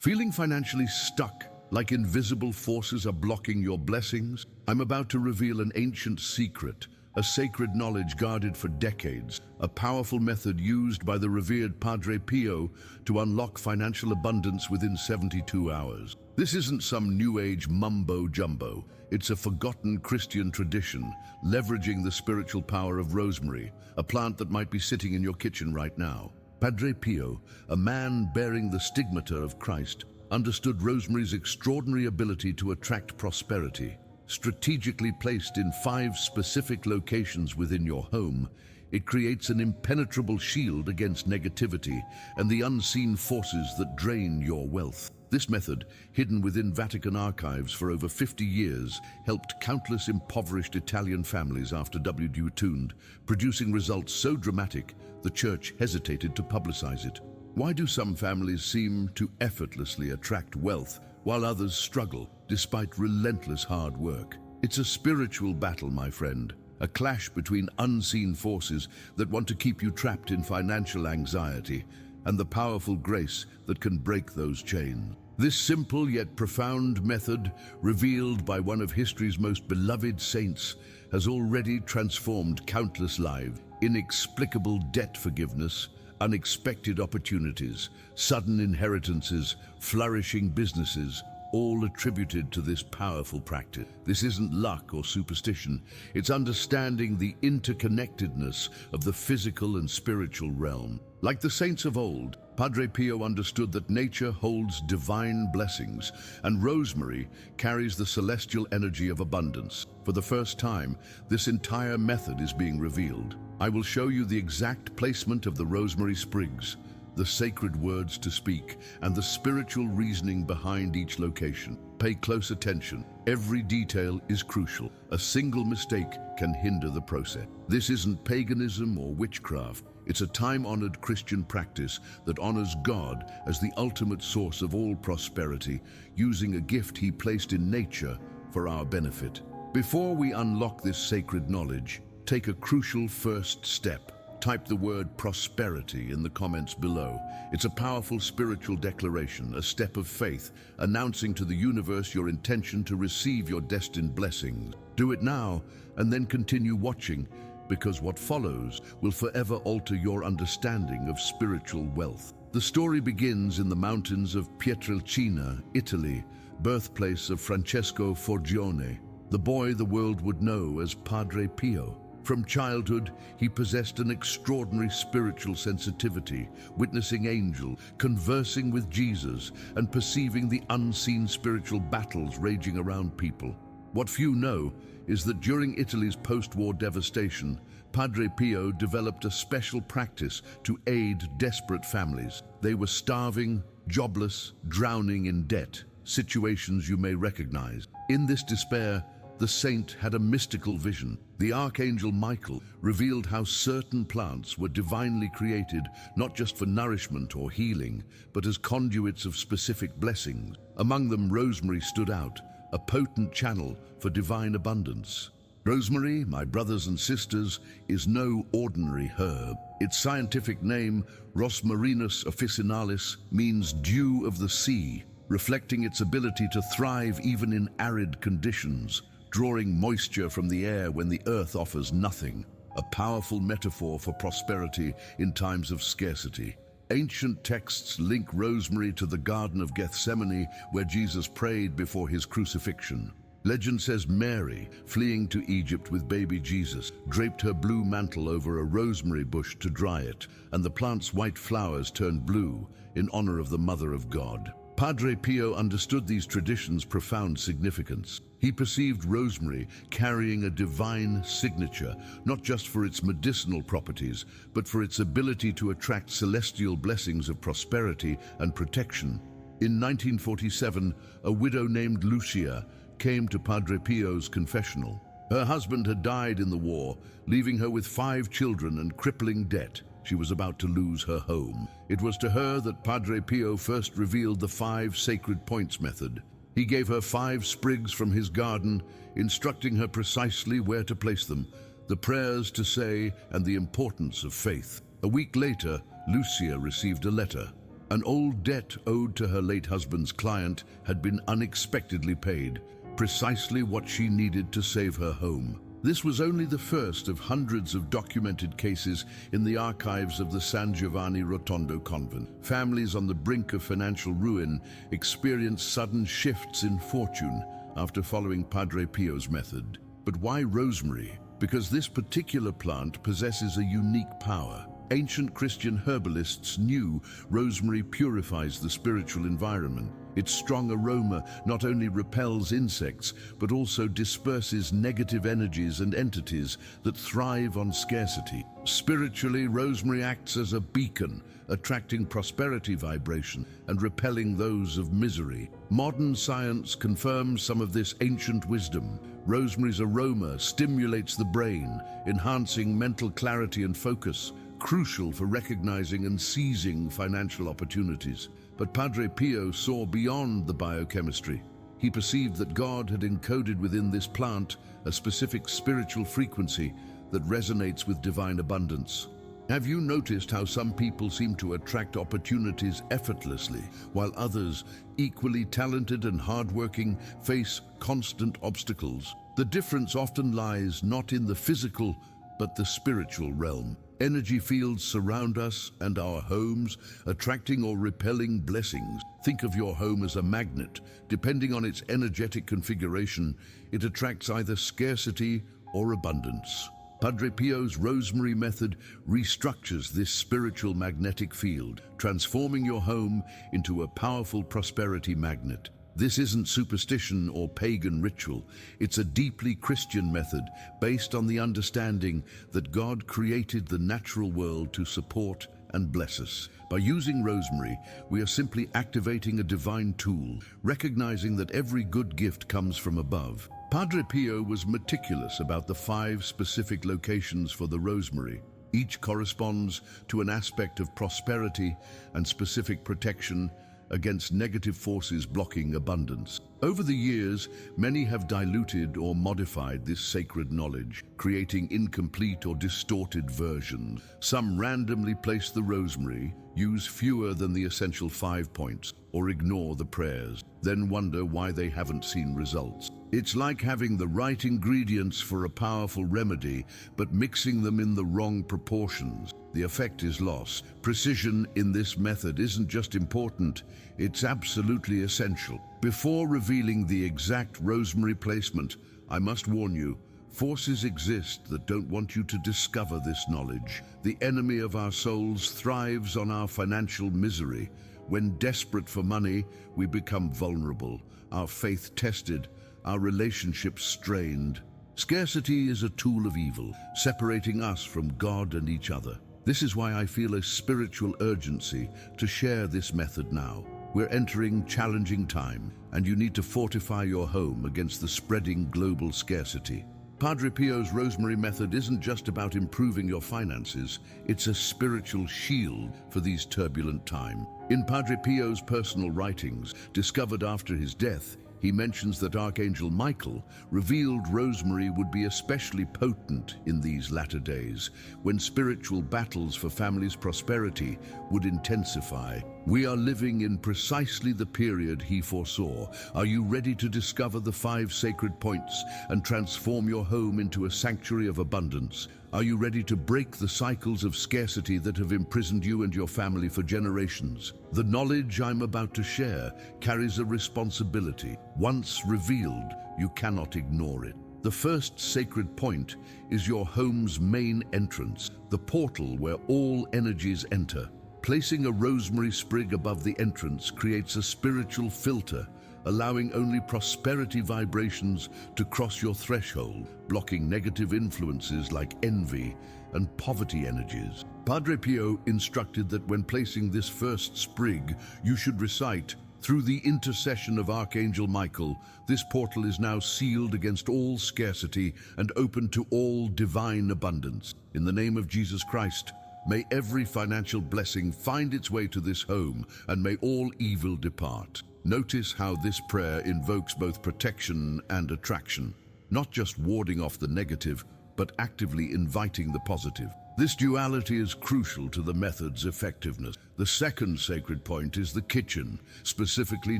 Feeling financially stuck, like invisible forces are blocking your blessings? I'm about to reveal an ancient secret, a sacred knowledge guarded for decades, a powerful method used by the revered Padre Pio to unlock financial abundance within 72 hours. This isn't some new age mumbo-jumbo. It's a forgotten Christian tradition, leveraging the spiritual power of rosemary, a plant that might be sitting in your kitchen right now. Padre Pio, a man bearing the stigmata of Christ, understood rosemary's extraordinary ability to attract prosperity. Strategically placed in 5 specific locations within your home, it creates an impenetrable shield against negativity and the unseen forces that drain your wealth. This method, hidden within Vatican archives for over 50 years, helped countless impoverished Italian families after WD tuned, producing results so dramatic the church hesitated to publicize it. Why do some families seem to effortlessly attract wealth while others struggle despite relentless hard work? It's a spiritual battle, my friend, a clash between unseen forces that want to keep you trapped in financial anxiety and the powerful grace that can break those chains. This simple yet profound method, revealed by one of history's most beloved saints, has already transformed countless lives. Inexplicable debt forgiveness, unexpected opportunities, sudden inheritances, flourishing businesses, all attributed to this powerful practice. This isn't luck or superstition, it's understanding the interconnectedness of the physical and spiritual realm. Like the saints of old, Padre Pio understood that nature holds divine blessings, and rosemary carries the celestial energy of abundance. For the first time, this entire method is being revealed. I will show you the exact placement of the rosemary sprigs, the sacred words to speak, and the spiritual reasoning behind each location. Pay close attention. Every detail is crucial. A single mistake can hinder the process. This isn't paganism or witchcraft. It's a time-honored Christian practice that honors God as the ultimate source of all prosperity, using a gift He placed in nature for our benefit. Before we unlock this sacred knowledge, take a crucial first step. Type the word prosperity in the comments below. It's a powerful spiritual declaration, a step of faith, announcing to the universe your intention to receive your destined blessings. Do it now, and then continue watching, because what follows will forever alter your understanding of spiritual wealth. The story begins in the mountains of Pietrelcina, Italy, birthplace of Francesco Forgione, the boy the world would know as Padre Pio. From childhood, he possessed an extraordinary spiritual sensitivity, witnessing angels, conversing with Jesus, and perceiving the unseen spiritual battles raging around people. What few know is that during Italy's post-war devastation, Padre Pio developed a special practice to aid desperate families. They were starving, jobless, drowning in debt, situations you may recognize. In this despair, the saint had a mystical vision. The archangel Michael revealed how certain plants were divinely created, not just for nourishment or healing, but as conduits of specific blessings. Among them, rosemary stood out, a potent channel for divine abundance. Rosemary, my brothers and sisters, is no ordinary herb. Its scientific name, Rosmarinus officinalis, means dew of the sea, reflecting its ability to thrive even in arid conditions, drawing moisture from the air when the earth offers nothing, a powerful metaphor for prosperity in times of scarcity. Ancient texts link rosemary to the Garden of Gethsemane, where Jesus prayed before his crucifixion. Legend says Mary, fleeing to Egypt with baby Jesus, draped her blue mantle over a rosemary bush to dry it, and the plant's white flowers turned blue in honor of the Mother of God. Padre Pio understood these traditions' profound significance. He perceived rosemary carrying a divine signature, not just for its medicinal properties, but for its ability to attract celestial blessings of prosperity and protection. In 1947, a widow named Lucia came to Padre Pio's confessional. Her husband had died in the war, leaving her with 5 children and crippling debt. She was about to lose her home. It was to her that Padre Pio first revealed the 5 sacred points method. He gave her 5 sprigs from his garden, instructing her precisely where to place them, the prayers to say, and the importance of faith. A week later, Lucia received a letter. An old debt owed to her late husband's client had been unexpectedly paid, precisely what she needed to save her home. This was only the first of hundreds of documented cases in the archives of the San Giovanni Rotondo convent. Families on the brink of financial ruin experienced sudden shifts in fortune after following Padre Pio's method. But why rosemary? Because this particular plant possesses a unique power. Ancient Christian herbalists knew rosemary purifies the spiritual environment. Its strong aroma not only repels insects, but also disperses negative energies and entities that thrive on scarcity. Spiritually, rosemary acts as a beacon, attracting prosperity vibration and repelling those of misery. Modern science confirms some of this ancient wisdom. Rosemary's aroma stimulates the brain, enhancing mental clarity and focus, crucial for recognizing and seizing financial opportunities. But Padre Pio saw beyond the biochemistry. He perceived that God had encoded within this plant a specific spiritual frequency that resonates with divine abundance. Have you noticed how some people seem to attract opportunities effortlessly, while others, equally talented and hardworking, face constant obstacles? The difference often lies not in the physical, but the spiritual realm. Energy fields surround us and our homes, attracting or repelling blessings. Think of your home as a magnet. Depending on its energetic configuration, it attracts either scarcity or abundance. Padre Pio's rosemary method restructures this spiritual magnetic field, transforming your home into a powerful prosperity magnet. This isn't superstition or pagan ritual. It's a deeply Christian method based on the understanding that God created the natural world to support and bless us. By using rosemary, we are simply activating a divine tool, recognizing that every good gift comes from above. Padre Pio was meticulous about the 5 specific locations for the rosemary. Each corresponds to an aspect of prosperity and specific protection against negative forces blocking abundance. Over the years, many have diluted or modified this sacred knowledge, creating incomplete or distorted versions. Some randomly place the rosemary, use fewer than the essential 5 points, or ignore the prayers, then wonder why they haven't seen results. It's like having the right ingredients for a powerful remedy, but mixing them in the wrong proportions. The effect is lost. Precision in this method isn't just important, it's absolutely essential. Before revealing the exact rosemary placement, I must warn you, forces exist that don't want you to discover this knowledge. The enemy of our souls thrives on our financial misery. When desperate for money, we become vulnerable, our faith tested, our relationships strained. Scarcity is a tool of evil, separating us from God and each other. This is why I feel a spiritual urgency to share this method now. We're entering challenging time, and you need to fortify your home against the spreading global scarcity. Padre Pio's rosemary method isn't just about improving your finances, it's a spiritual shield for these turbulent times. In Padre Pio's personal writings, discovered after his death, he mentions that Archangel Michael revealed rosemary would be especially potent in these latter days, when spiritual battles for families' prosperity would intensify. We are living in precisely the period he foresaw. Are you ready to discover the 5 sacred points and transform your home into a sanctuary of abundance? Are you ready to break the cycles of scarcity that have imprisoned you and your family for generations? The knowledge I'm about to share carries a responsibility. Once revealed, you cannot ignore it. The first sacred point is your home's main entrance, the portal where all energies enter. Placing a rosemary sprig above the entrance creates a spiritual filter, allowing only prosperity vibrations to cross your threshold, blocking negative influences like envy and poverty energies. Padre Pio instructed that when placing this first sprig, you should recite, "Through the intercession of Archangel Michael, this portal is now sealed against all scarcity and open to all divine abundance. In the name of Jesus Christ, may every financial blessing find its way to this home, and may all evil depart." Notice how this prayer invokes both protection and attraction, not just warding off the negative, but actively inviting the positive. This duality is crucial to the method's effectiveness. The second sacred point is the kitchen, specifically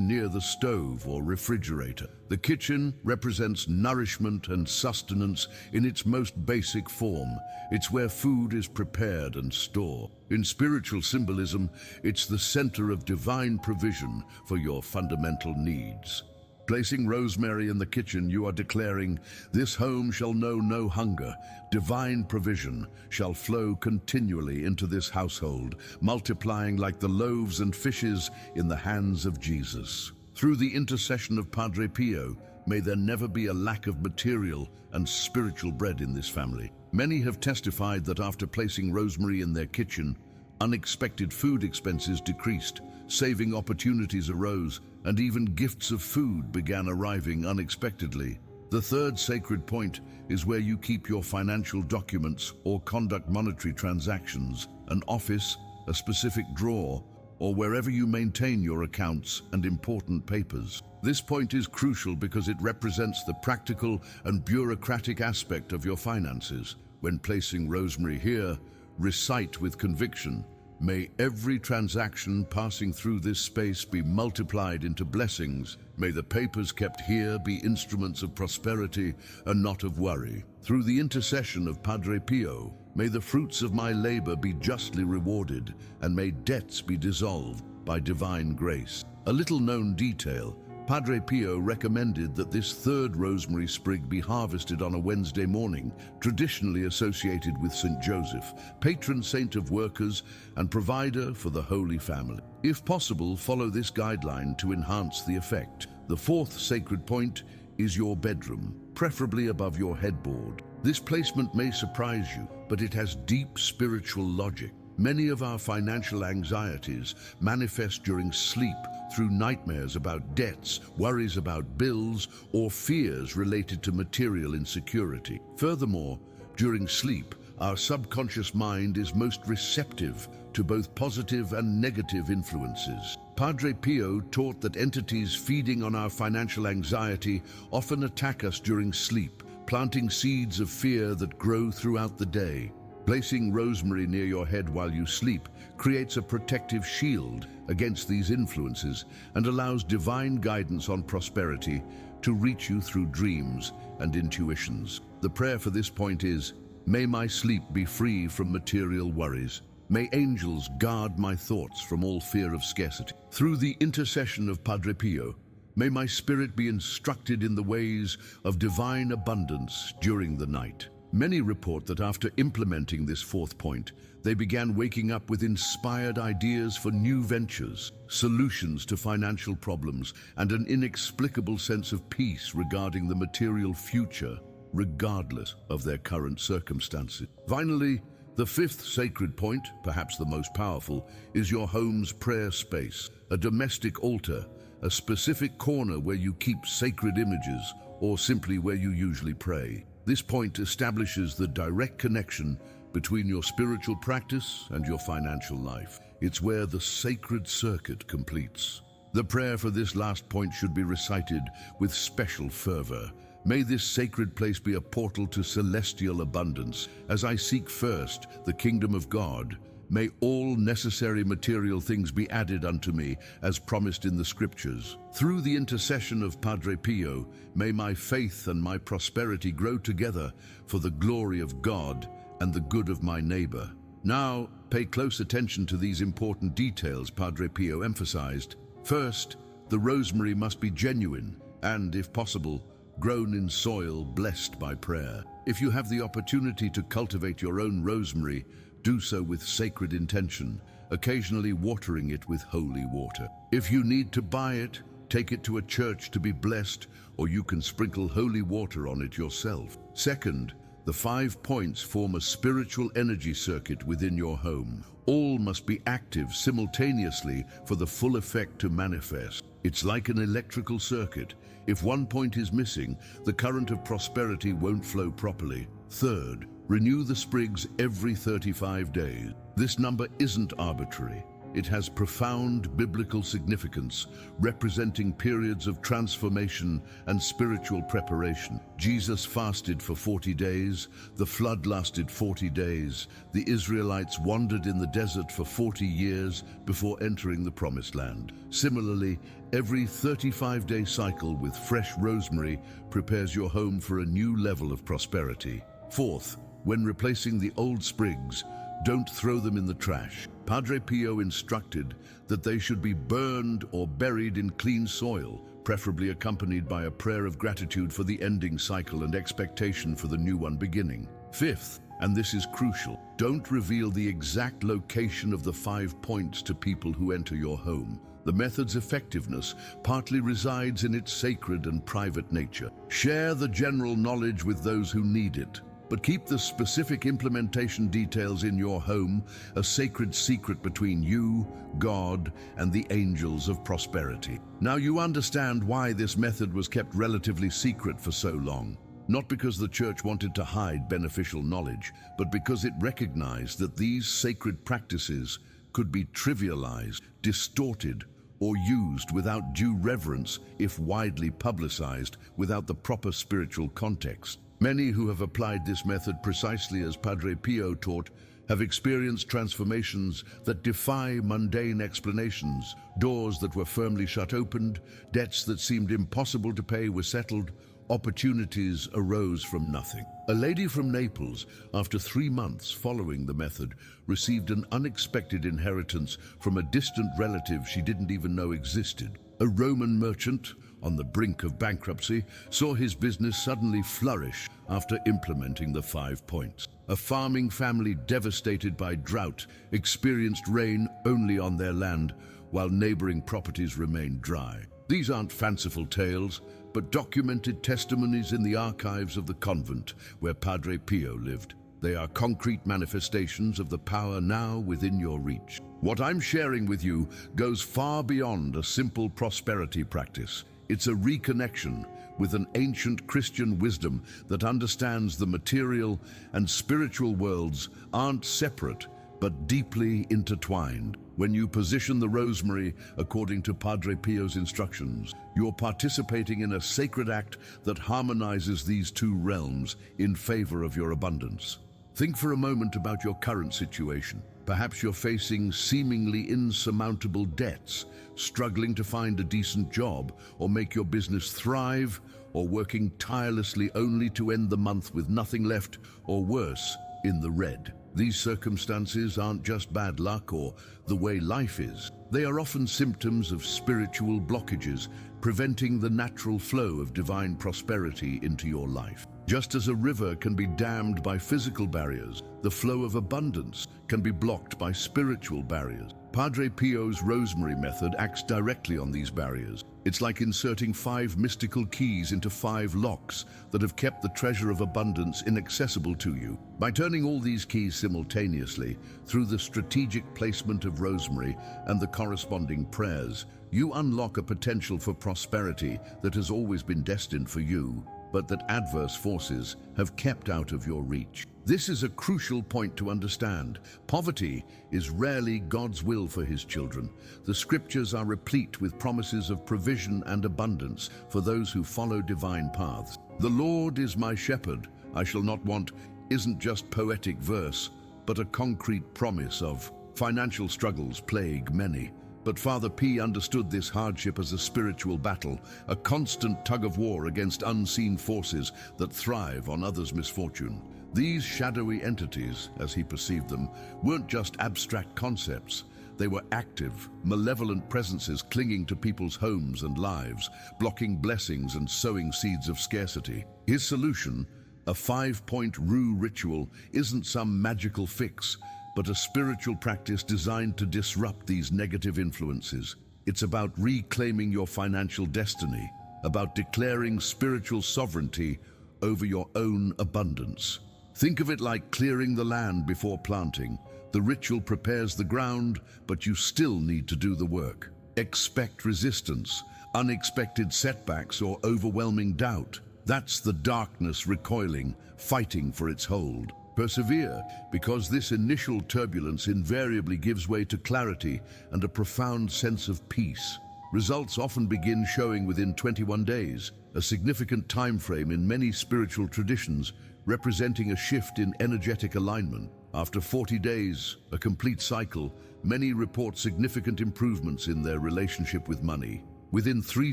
near the stove or refrigerator. The kitchen represents nourishment and sustenance in its most basic form. It's where food is prepared and stored. In spiritual symbolism, it's the center of divine provision for your fundamental needs. Placing rosemary in the kitchen, you are declaring, "This home shall know no hunger. Divine provision shall flow continually into this household, multiplying like the loaves and fishes in the hands of Jesus." Through the intercession of Padre Pio, may there never be a lack of material and spiritual bread in this family. Many have testified that after placing rosemary in their kitchen, unexpected food expenses decreased, saving opportunities arose, and even gifts of food began arriving unexpectedly. The third sacred point is where you keep your financial documents or conduct monetary transactions, an office, a specific drawer, or wherever you maintain your accounts and important papers. This point is crucial because it represents the practical and bureaucratic aspect of your finances. When placing rosemary here, recite with conviction, "May every transaction passing through this space be multiplied into blessings. May the papers kept here be instruments of prosperity and not of worry. Through the intercession of Padre Pio, may the fruits of my labor be justly rewarded, and may debts be dissolved by divine grace." A little known detail: Padre Pio recommended that this third rosemary sprig be harvested on a Wednesday morning, traditionally associated with St. Joseph, patron saint of workers and provider for the Holy Family. If possible, follow this guideline to enhance the effect. The fourth sacred point is your bedroom, preferably above your headboard. This placement may surprise you, but it has deep spiritual logic. Many of our financial anxieties manifest during sleep through nightmares about debts, worries about bills, or fears related to material insecurity. Furthermore, during sleep, our subconscious mind is most receptive to both positive and negative influences. Padre Pio taught that entities feeding on our financial anxiety often attack us during sleep, planting seeds of fear that grow throughout the day. Placing rosemary near your head while you sleep creates a protective shield against these influences and allows divine guidance on prosperity to reach you through dreams and intuitions. The prayer for this point is, "May my sleep be free from material worries. May angels guard my thoughts from all fear of scarcity. Through the intercession of Padre Pio, may my spirit be instructed in the ways of divine abundance during the night." Many report that after implementing this fourth point, they began waking up with inspired ideas for new ventures, solutions to financial problems, and an inexplicable sense of peace regarding the material future, regardless of their current circumstances. Finally, the fifth sacred point, perhaps the most powerful, is your home's prayer space, a domestic altar, a specific corner where you keep sacred images, or simply where you usually pray. This point establishes the direct connection between your spiritual practice and your financial life. It's where the sacred circuit completes. The prayer for this last point should be recited with special fervor. May this sacred place be a portal to celestial abundance. As I seek first the kingdom of God, may all necessary material things be added unto me, as promised in the scriptures. Through the intercession of Padre Pio, may my faith and my prosperity grow together for the glory of God and the good of my neighbor. Now, pay close attention to these important details Padre Pio emphasized. First, the rosemary must be genuine and, if possible, grown in soil blessed by prayer. If you have the opportunity to cultivate your own rosemary, do so with sacred intention, occasionally watering it with holy water. If you need to buy it, take it to a church to be blessed, or you can sprinkle holy water on it yourself. Second, the 5 points form a spiritual energy circuit within your home. All must be active simultaneously for the full effect to manifest. It's like an electrical circuit. If one point is missing, the current of prosperity won't flow properly. Third, renew the sprigs every 35 days. This number isn't arbitrary. It has profound biblical significance, representing periods of transformation and spiritual preparation. Jesus fasted for 40 days, the flood lasted 40 days, the Israelites wandered in the desert for 40 years before entering the Promised Land. Similarly, every 35-day cycle with fresh rosemary prepares your home for a new level of prosperity. Fourth, when replacing the old sprigs, don't throw them in the trash. Padre Pio instructed that they should be burned or buried in clean soil, preferably accompanied by a prayer of gratitude for the ending cycle and expectation for the new one beginning. Fifth, and this is crucial, don't reveal the exact location of the 5 points to people who enter your home. The method's effectiveness partly resides in its sacred and private nature. Share the general knowledge with those who need it, but keep the specific implementation details in your home a sacred secret between you, God, and the angels of prosperity. Now you understand why this method was kept relatively secret for so long. Not because the church wanted to hide beneficial knowledge, but because it recognized that these sacred practices could be trivialized, distorted, or used without due reverence if widely publicized without the proper spiritual context. Many who have applied this method precisely as Padre Pio taught have experienced transformations that defy mundane explanations. Doors that were firmly shut opened, debts that seemed impossible to pay were settled, opportunities arose from nothing. A lady from Naples, after 3 months following the method, received an unexpected inheritance from a distant relative she didn't even know existed. A Roman merchant, on the brink of bankruptcy, saw his business suddenly flourish after implementing the 5 points. A farming family devastated by drought experienced rain only on their land, while neighboring properties remained dry. These aren't fanciful tales, but documented testimonies in the archives of the convent where Padre Pio lived. They are concrete manifestations of the power now within your reach. What I'm sharing with you goes far beyond a simple prosperity practice. It's a reconnection with an ancient Christian wisdom that understands the material and spiritual worlds aren't separate, but deeply intertwined. When you position the rosemary according to Padre Pio's instructions, you're participating in a sacred act that harmonizes these two realms in favor of your abundance. Think for a moment about your current situation. Perhaps you're facing seemingly insurmountable debts, struggling to find a decent job or make your business thrive, or working tirelessly only to end the month with nothing left, or worse, in the red. These circumstances aren't just bad luck or the way life is. They are often symptoms of spiritual blockages, preventing the natural flow of divine prosperity into your life. Just as a river can be dammed by physical barriers, the flow of abundance can be blocked by spiritual barriers. Padre Pio's rosemary method acts directly on these barriers. It's like inserting 5 mystical keys into 5 locks that have kept the treasure of abundance inaccessible to you. By turning all these keys simultaneously, through the strategic placement of rosemary and the corresponding prayers, you unlock a potential for prosperity that has always been destined for you, but that adverse forces have kept out of your reach. This is a crucial point to understand. Poverty is rarely God's will for his children. The scriptures are replete with promises of provision and abundance for those who follow divine paths. The Lord is my shepherd, I shall not want isn't just poetic verse, but a concrete promise of financial struggles plague many. But Father P understood this hardship as a spiritual battle, a constant tug of war against unseen forces that thrive on others' misfortune. These shadowy entities, as he perceived them, weren't just abstract concepts. They were active, malevolent presences clinging to people's homes and lives, blocking blessings and sowing seeds of scarcity. His solution, a 5-point rue ritual, isn't some magical fix, but a spiritual practice designed to disrupt these negative influences. It's about reclaiming your financial destiny, about declaring spiritual sovereignty over your own abundance. Think of it like clearing the land before planting. The ritual prepares the ground, but you still need to do the work. Expect resistance, unexpected setbacks, or overwhelming doubt. That's the darkness recoiling, fighting for its hold. Persevere, because this initial turbulence invariably gives way to clarity and a profound sense of peace. Results often begin showing within 21 days, a significant time frame in many spiritual traditions, representing a shift in energetic alignment. After 40 days, a complete cycle, many report significant improvements in their relationship with money. Within 3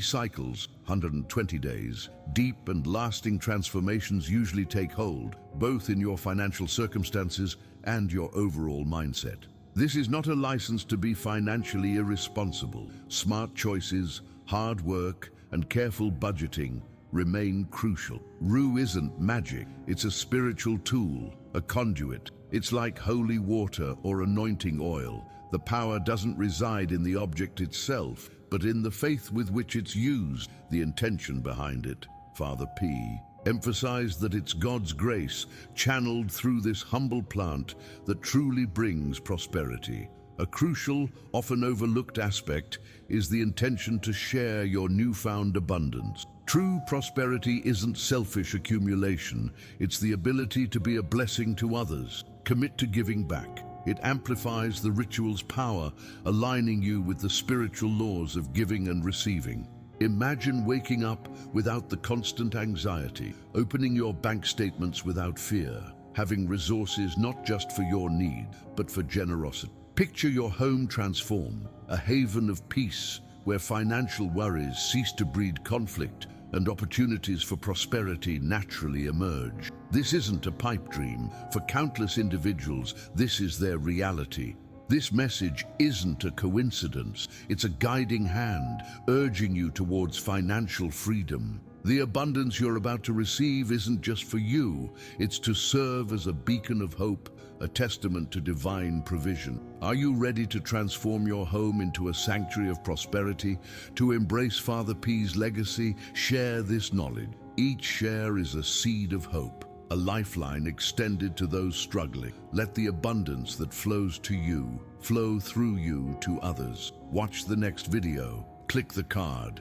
cycles, 120 days, deep and lasting transformations usually take hold, both in your financial circumstances and your overall mindset. This is not a license to be financially irresponsible. Smart choices, hard work, and careful budgeting remain crucial. Rue isn't magic, it's a spiritual tool, a conduit. It's like holy water or anointing oil. The power doesn't reside in the object itself, but in the faith with which it's used, the intention behind it. Father P emphasized that it's God's grace channeled through this humble plant that truly brings prosperity. A crucial, often overlooked aspect is the intention to share your newfound abundance. True prosperity isn't selfish accumulation, it's the ability to be a blessing to others. Commit to giving back. It amplifies the ritual's power, aligning you with the spiritual laws of giving and receiving. Imagine waking up without the constant anxiety, opening your bank statements without fear, having resources not just for your need, but for generosity. Picture your home transform, a haven of peace where financial worries cease to breed conflict and opportunities for prosperity naturally emerge. This isn't a pipe dream. For countless individuals, this is their reality. This message isn't a coincidence. It's a guiding hand, urging you towards financial freedom. The abundance you're about to receive isn't just for you. It's to serve as a beacon of hope, a testament to divine provision. Are you ready to transform your home into a sanctuary of prosperity? To embrace Father P's legacy, share this knowledge. Each share is a seed of hope, a lifeline extended to those struggling. Let the abundance that flows to you flow through you to others. Watch the next video. Click the card.